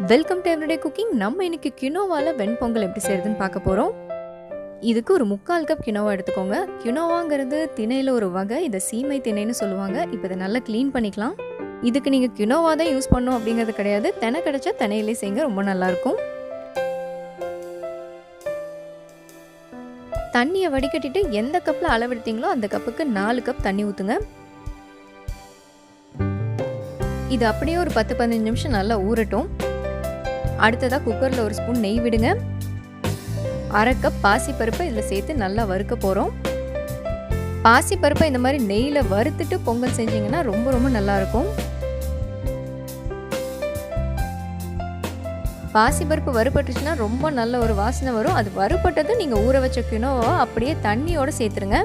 Welcome to everyday cooking. நம்ம இன்னைக்கு கினோவால வெண்பொங்கல் எப்படி செய்யறதுன்னு பார்க்க போறோம். இதுக்கு ஒரு 3/4 கப் கினோவா எடுத்துக்கோங்க. கினோவாங்கிறது திணையில ஒரு வகை. இதை சீமை திணைன்னு சொல்லுவாங்க. இப்போ இதை நல்லா க்ளீன் பண்ணிக்கலாம். இதுக்கு நீங்கள் கினோவா தான் யூஸ் பண்ணணும் அப்படிங்கிறது கிடையாது. தினை கிடைச்சா தினையிலே செய்யுங்க, ரொம்ப நல்லாயிருக்கும். தண்ணியை வடிகட்டிட்டு எந்த கப்பில் அளவெடுத்தீங்களோ அந்த கப்புக்கு 4 கப் தண்ணி ஊற்றுங்க. இது அப்படியே ஒரு 10-15 நிமிஷம் நல்லா ஊறட்டும். அடுத்ததாக குக்கரில் ஒரு ஸ்பூன் நெய் விடுங்க. 1/2 கப் பாசிப்பருப்பை இதில் சேர்த்து நல்லா வறுக்க போகிறோம். பாசிப்பருப்பை இந்த மாதிரி நெய்யில் வறுத்துட்டு பொங்கல் செஞ்சிங்கன்னா ரொம்ப ரொம்ப நல்லாயிருக்கும். பாசிப்பருப்பு வறுபட்டுச்சுன்னா ரொம்ப நல்ல ஒரு வாசனை வரும். அது வறுபட்டது நீங்கள் ஊற வச்ச கினோவா அப்படியே தண்ணியோடு சேர்த்துருங்க.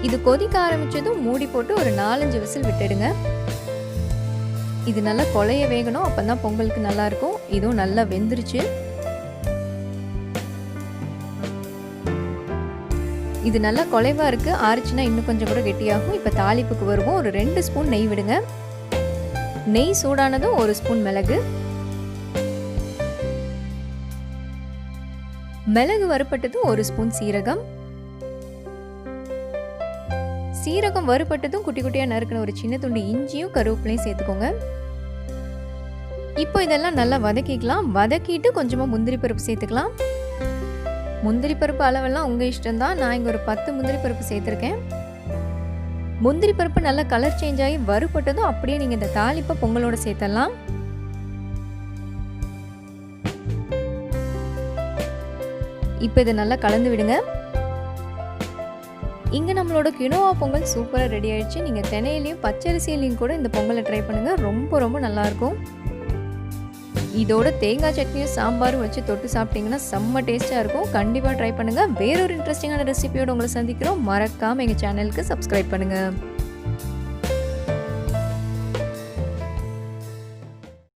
இது கொதிக்க ஆரம்பிச்சதும் மூடி போட்டு ஒரு 4-5 விசில் விட்டுடுங்க. இது நல்லா கொலைய வேகணும், அப்போ தான் பொங்கலுக்கு நல்லாயிருக்கும். இதுவும் நல்லா வெந்துருச்சு. இது நல்லா குலைவாக இருக்குது. ஆறிச்சுன்னா இன்னும் கொஞ்சம் கூட கெட்டியாகும். இப்போ தாளிப்புக்கு வருவோம். ஒரு 2 ஸ்பூன் நெய் விடுங்க. நெய் சூடானதும் 1 ஸ்பூன் மிளகு. மிளகு வறுபட்டதும் 1 ஸ்பூன் சீரகம். சீரகம் வறுபட்டதும் குட்டி குட்டியாக நறுக்கின ஒரு சின்ன துண்டு இஞ்சியும் கருவேப்பிலையும் சேர்த்துக்கோங்க. இப்போ இதெல்லாம் நல்லா வதக்கிக்கலாம். வதக்கிட்டு கொஞ்சமாக முந்திரி பருப்பு சேர்த்துக்கலாம். முந்திரி பருப்பு அளவெல்லாம் உங்கள் இஷ்டம்தான். நான் இங்கே ஒரு 10 முந்திரி பருப்பு சேர்த்துருக்கேன். முந்திரி பருப்பு நல்லா கலர் சேஞ்ச் ஆகி வறுபட்டதும் அப்படியே நீங்கள் இந்த தாளிப்பை பொங்கலோட சேர்த்தலாம். இப்போ இதை நல்லா கலந்து விடுங்க. இங்கே நம்மளோட கினோவா பொங்கல் சூப்பராக ரெடி ஆயிடுச்சு. நீங்கள் தினையிலையும் பச்சரிசியிலையும் கூட இந்த பொங்கலை ட்ரை பண்ணுங்கள். ரொம்ப ரொம்ப நல்லாயிருக்கும். இதோட தேங்காய் சட்னியும் சாம்பாரும் வச்சு தொட்டு சாப்பிட்டீங்கன்னா செம்ம டேஸ்ட்டாக இருக்கும். கண்டிப்பாக ட்ரை பண்ணுங்கள். வேறொரு இன்ட்ரெஸ்டிங்கான ரெசிபியோடு உங்களை சந்திக்கிறோம். மறக்காமல் எங்கள் சேனலுக்கு சப்ஸ்கிரைப் பண்ணுங்கள்.